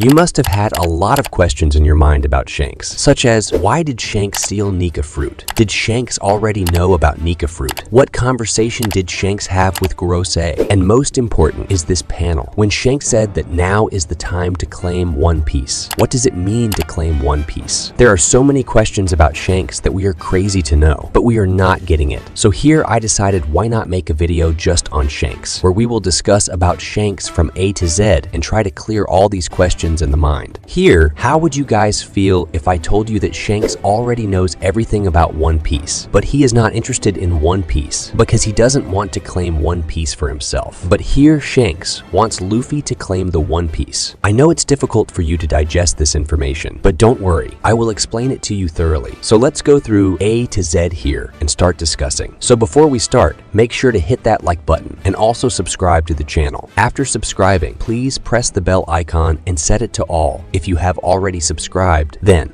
You must have had a lot of questions in your mind about Shanks, such as, why did Shanks steal Nika fruit? Did Shanks already know about Nika fruit? What conversation did Shanks have with Gorosei? And most important is this panel, when Shanks said that now is the time to claim One Piece. What does it mean to claim One Piece? There are so many questions about Shanks that we are crazy to know, but we are not getting it. So here I decided, why not make a video just on Shanks, where we will discuss about Shanks from A to Z and try to clear all these questions in the mind. Here, how would you guys feel if I told you that Shanks already knows everything about One Piece, but he is not interested in One Piece because he doesn't want to claim One Piece for himself? But here Shanks wants Luffy to claim the One Piece. I know it's difficult for you to digest this information, but don't worry, I will explain it to you thoroughly. So let's go through A to Z here and start discussing. So before we start, make sure to hit that like button and also subscribe to the channel. After subscribing, please press the bell icon and set it to all if you have already subscribed. Then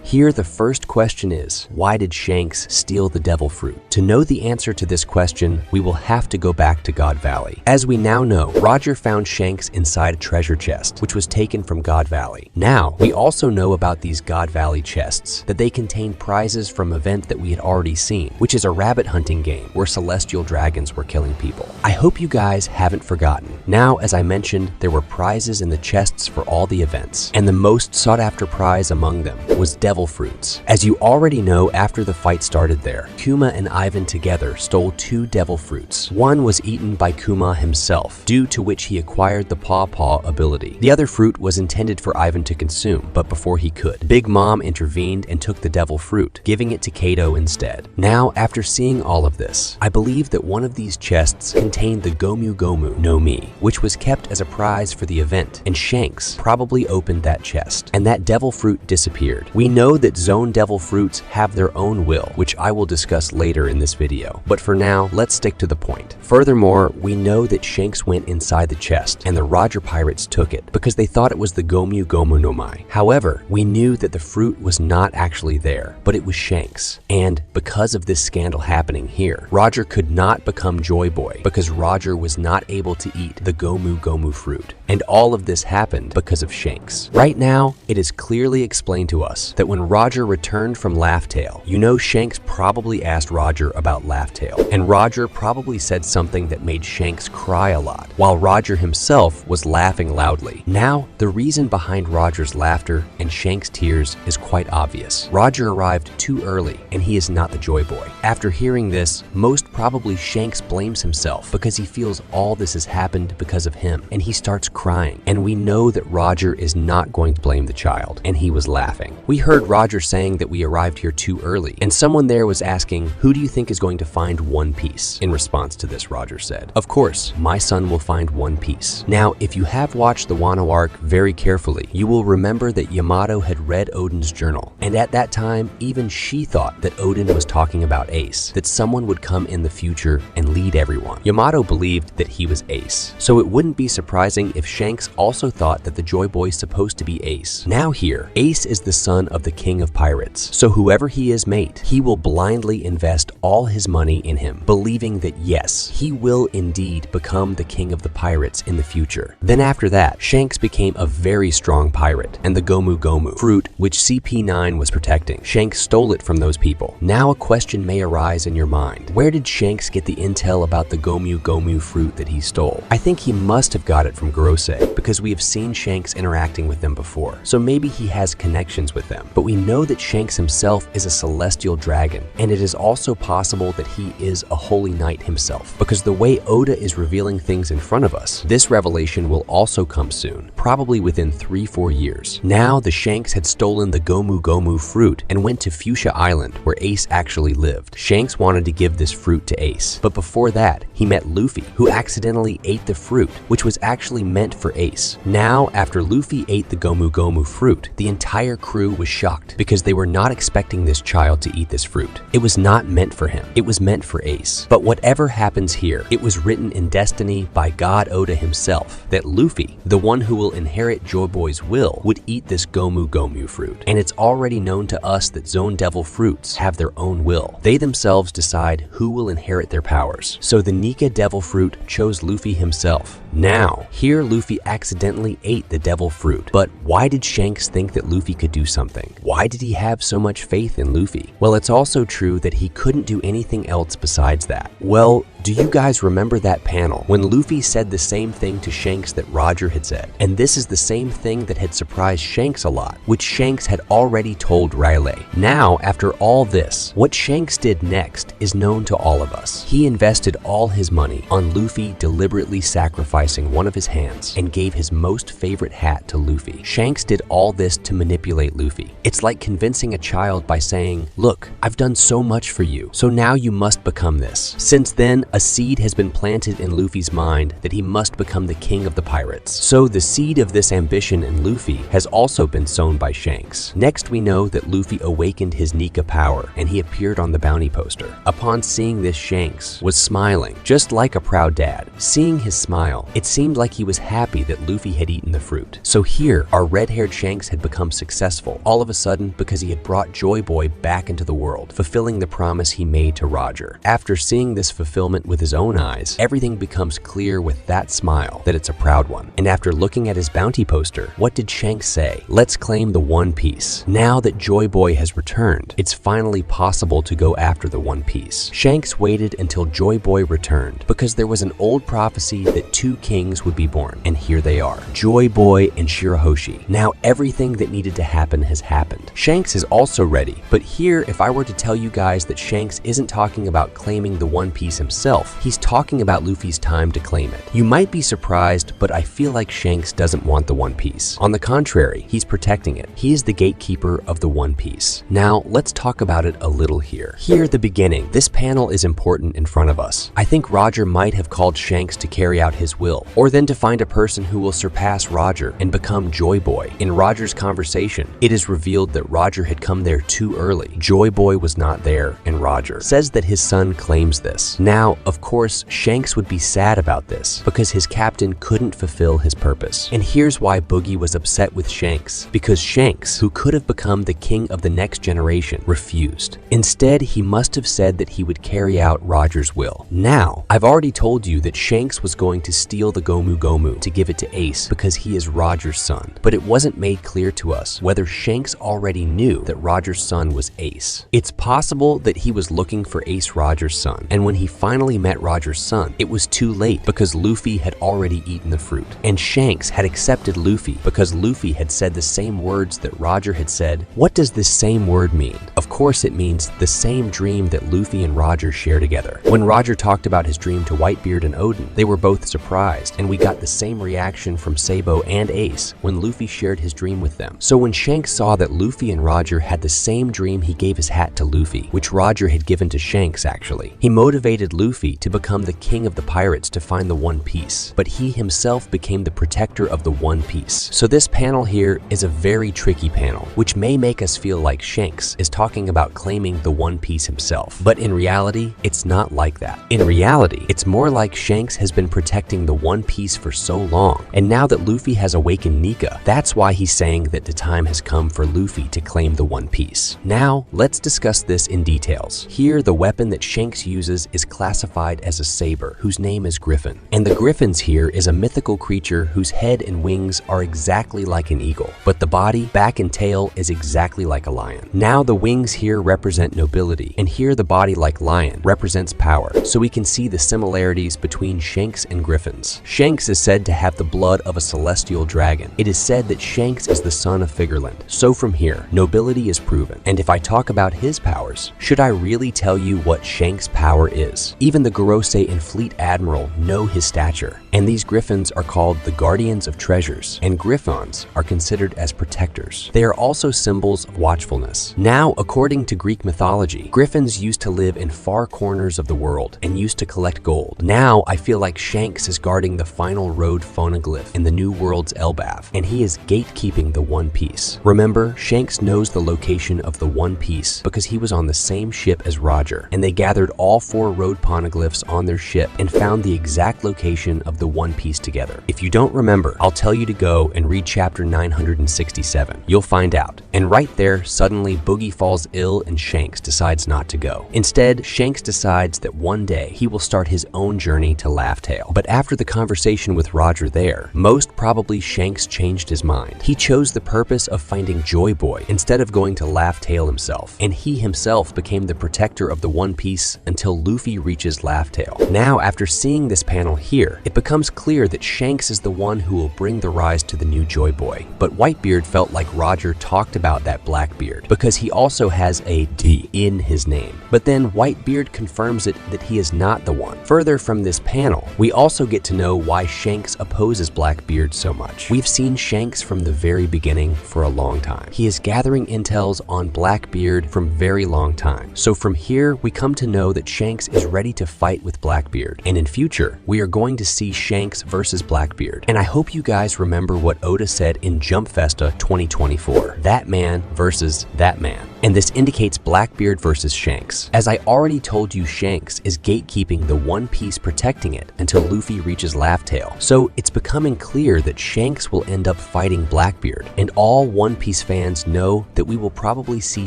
here the first question is, why did Shanks steal the devil fruit? To know the answer to this question, we will have to go back to God Valley. As we now know, Roger found Shanks inside a treasure chest, which was taken from God Valley. Now, we also know about these God Valley chests, that they contain prizes from an event that we had already seen, which is a rabbit hunting game where celestial dragons were killing people. I hope you guys haven't forgotten. Now, as I mentioned, there were prizes in the chests for all the events, and the most sought after prize among them was devil fruits. As you already know, after the fight started there, Kuma and Ivan together stole 2 devil fruits. One was eaten by Kuma himself, due to which he acquired the Paw Paw ability. The other fruit was intended for Ivan to consume, but before he could, Big Mom intervened and took the devil fruit, giving it to Kato instead. Now, after seeing all of this, I believe that one of these chests contained the Gomu Gomu no Mi, which was kept as a prize for the event, and Shanks probably opened that chest, and that devil fruit disappeared. We know that zone devil fruits have their own will, which I will discuss later in this video. But for now, let's stick to the point. Furthermore, we know that Shanks went inside the chest and the Roger pirates took it because they thought it was the Gomu Gomu no Mi. However, we knew that the fruit was not actually there, but it was Shanks. And because of this scandal happening here, Roger could not become Joy Boy because Roger was not able to eat the Gomu Gomu fruit. And all of this happened because of Shanks. Right now, it is clearly explained to us that when Roger returned from Laugh Tale, you know Shanks probably asked Roger about Laugh Tale, and Roger probably said something that made Shanks cry a lot, while Roger himself was laughing loudly. Now, the reason behind Roger's laughter and Shanks' tears is quite obvious. Roger arrived too early, and he is not the Joy Boy. After hearing this, most probably Shanks blames himself because he feels all this has happened because of him, and he starts crying. And we know that Roger is not going to blame the child, and he was laughing. We heard Roger saying that we arrived here too early, and someone there was asking, who do you think is going to find One Piece? In response to this, Roger said, of course, my son will find One Piece. Now, if you have watched the Wano arc very carefully, you will remember that Yamato had read Oden's journal, and at that time, even she thought that Oden was talking about Ace, that someone would come in the future and lead everyone. Yamato believed that he was Ace, so it wouldn't be surprising if Shanks also thought that the Joy Boy is supposed to be Ace. Now here, Ace is the son of the King of Pirates, so whoever he is mate, he will blindly invest all his money in him, believing that yes, he will indeed become the King of the Pirates in the future. Then after that, Shanks became a very strong pirate, and the Gomu Gomu fruit, which CP9 was protecting, Shanks stole it from those people. Now a question may arise in your mind. Where did Shanks get the intel about the Gomu Gomu fruit that he stole? I think he must have got it from Gorosei, because we have seen Shanks interacting with them before, so maybe he has connections with them. But we know that Shanks himself is a celestial dragon, and it is also possible that he is a holy knight himself, because the way Oda is revealing things in front of us, this revelation will also come soon, probably within 3-4 years. Now the Shanks had stolen the Gomu Gomu fruit and went to Fuchsia Island, where Ace actually lived. Shanks wanted to give this fruit to Ace, but before that, he met Luffy, who accidentally ate the fruit, which was actually meant for Ace. Now, after Luffy ate the Gomu Gomu fruit, the entire crew was shocked shocked because they were not expecting this child to eat this fruit. It was not meant for him. It was meant for Ace. But whatever happens here, it was written in destiny by God Oda himself that Luffy, the one who will inherit Joy Boy's will, would eat this Gomu Gomu fruit. And it's already known to us that Zone Devil fruits have their own will. They themselves decide who will inherit their powers. So the Nika Devil fruit chose Luffy himself. Now, here Luffy accidentally ate the devil fruit. But why did Shanks think that Luffy could do something? Why did he have so much faith in Luffy? Well, it's also true that he couldn't do anything else besides that. Well, do you guys remember that panel when Luffy said the same thing to Shanks that Roger had said? And this is the same thing that had surprised Shanks a lot, which Shanks had already told Riley. Now, after all this, what Shanks did next is known to all of us. He invested all his money on Luffy deliberately sacrificing one of his hands and gave his most favorite hat to Luffy. Shanks did all this to manipulate Luffy. It's like convincing a child by saying, "Look, I've done so much for you, so now you must become this." Since then, a seed has been planted in Luffy's mind that he must become the king of the pirates. So the seed of this ambition in Luffy has also been sown by Shanks. Next, we know that Luffy awakened his Nika power and he appeared on the bounty poster. Upon seeing this, Shanks was smiling, just like a proud dad. Seeing his smile, it seemed like he was happy that Luffy had eaten the fruit. So here, our red-haired Shanks had become successful all of a sudden because he had brought Joy Boy back into the world, fulfilling the promise he made to Roger. After seeing this fulfillment with his own eyes, everything becomes clear with that smile that it's a proud one. And after looking at his bounty poster, what did Shanks say? Let's claim the One Piece. Now that Joy Boy has returned, it's finally possible to go after the One Piece. Shanks waited until Joy Boy returned because there was an old prophecy that two kings would be born, and here they are, Joy Boy and Shirahoshi. Now everything that needed to happen has happened. Shanks is also ready, but here, if I were to tell you guys that Shanks isn't talking about claiming the One Piece himself, he's talking about Luffy's time to claim it. You might be surprised, but I feel like Shanks doesn't want the One Piece. On the contrary, he's protecting it. He is the gatekeeper of the One Piece. Now, let's talk about it a little here. Here at the beginning, this panel is important in front of us. I think Roger might have called Shanks to carry out his will, or then to find a person who will surpass Roger and become Joy Boy. In Roger's conversation, it is revealed that Roger had come there too early. Joy Boy was not there, and Roger says that his son claims this. Now, of course, Shanks would be sad about this because his captain couldn't fulfill his purpose. And here's why Boogie was upset with Shanks. Because Shanks, who could have become the king of the next generation, refused. Instead, he must have said that he would carry out Roger's will. Now, I've already told you that Shanks was going to steal the Gomu Gomu to give it to Ace because he is Roger's son. But it wasn't made clear to us whether Shanks already knew that Roger's son was Ace. It's possible that he was looking for Ace, Roger's son, and when he finally met Roger's son, it was too late because Luffy had already eaten the fruit. And Shanks had accepted Luffy because Luffy had said the same words that Roger had said. What does this same word mean? Of course it means the same dream that Luffy and Roger share together. When Roger talked about his dream to Whitebeard and Odin, they were both surprised, and we got the same reaction from Sabo and Ace when Luffy shared his dream with them. So when Shanks saw that Luffy and Roger had the same dream, he gave his hat to Luffy, which Roger had given to Shanks actually. He motivated Luffy to become the king of the pirates to find the One Piece, but he himself became the protector of the One Piece. So this panel here is a very tricky panel, which may make us feel like Shanks is talking about claiming the One Piece himself. But in reality, it's not like that. In reality, it's more like Shanks has been protecting the One Piece for so long, and now that Luffy has awakened Nika, that's why he's saying that the time has come for Luffy to claim the One Piece. Now, let's discuss this in details. Here, the weapon that Shanks uses is classified as a saber, whose name is Griffin. And the Griffins here is a mythical creature whose head and wings are exactly like an eagle, but the body, back and tail is exactly like a lion. Now the wings here represent nobility, and here the body like lion represents power, so we can see the similarities between Shanks and Griffins. Shanks is said to have the blood of a celestial dragon. It is said that Shanks is the son of Figureland. So from here, nobility is proven. And if I talk about his powers, should I really tell you what Shanks' power is? Even the Gorosei and Fleet Admiral know his stature, and these griffins are called the guardians of treasures, and griffons are considered as protectors. They are also symbols of watchfulness. Now, according to Greek mythology, griffins used to live in far corners of the world and used to collect gold. Now, I feel like Shanks is guarding the final road phonoglyph in the New World's Elbaf, and he is gatekeeping the One Piece. Remember, Shanks knows the location of the One Piece because he was on the same ship as Roger, and they gathered all 4 road poneglyphs on their ship and found the exact location of the One Piece together. If you don't remember, I'll tell you to go and read chapter 967. You'll find out. And right there, suddenly Boogie falls ill and Shanks decides not to go. Instead, Shanks decides that one day he will start his own journey to Laugh Tale. But after the conversation with Roger there, most probably Shanks changed his mind. He chose the purpose of finding Joy Boy instead of going to Laugh Tale himself, and he himself became the protector of the One Piece until Luffy reaches Laugh Tale. Now, after seeing this panel here, it becomes clear that Shanks is the one who will bring the rise to the new Joy Boy. But Whitebeard felt like Roger talked about that Blackbeard because he also has a D in his name. But then Whitebeard confirms it that he is not the one. Further from this panel, we also get to know why Shanks opposes Blackbeard so much. We've seen Shanks from the very beginning for a long time. He is gathering intels on Blackbeard from very long time. So from here, we come to know that Shanks is ready to fight with Blackbeard. And in future, we are going to see Shanks versus Blackbeard. And I hope you guys remember what Oda said in Jump Festa 2024. That man versus that man. And this indicates Blackbeard versus Shanks. As I already told you, Shanks is gatekeeping the One Piece, protecting it until Luffy reaches Laugh Tale. So it's becoming clear that Shanks will end up fighting Blackbeard. And all One Piece fans know that we will probably see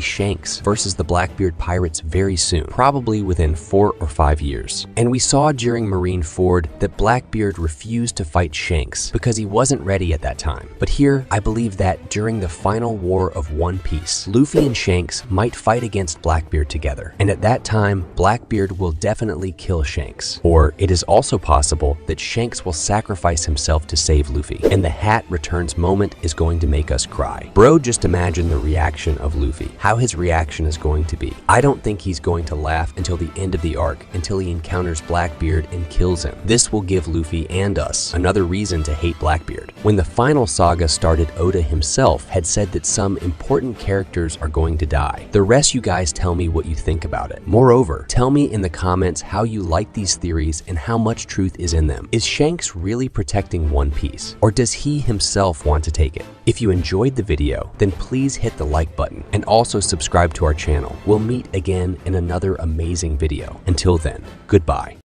Shanks versus the Blackbeard pirates very soon, probably within 4 or 5 years. And we saw during Marineford that Blackbeard refused to fight Shanks because he wasn't ready at that time. But here, I believe that during the final war of One Piece, Luffy and Shanks might fight against Blackbeard together. And at that time, Blackbeard will definitely kill Shanks. Or it is also possible that Shanks will sacrifice himself to save Luffy. And the hat returns moment is going to make us cry. Bro, just imagine the reaction of Luffy. How his reaction is going to be. I don't think he's going to laugh until the end of the arc, until he encounters Blackbeard and kills him. This will give Luffy and us another reason to hate Blackbeard. When the final saga started, Oda himself had said that some important characters are going to die. The rest, you guys tell me what you think about it. Moreover, tell me in the comments how you like these theories and how much truth is in them. Is Shanks really protecting One Piece, or does he himself want to take it? If you enjoyed the video, then please hit the like button and also subscribe to our channel. We'll meet again in another amazing video. Until then, goodbye.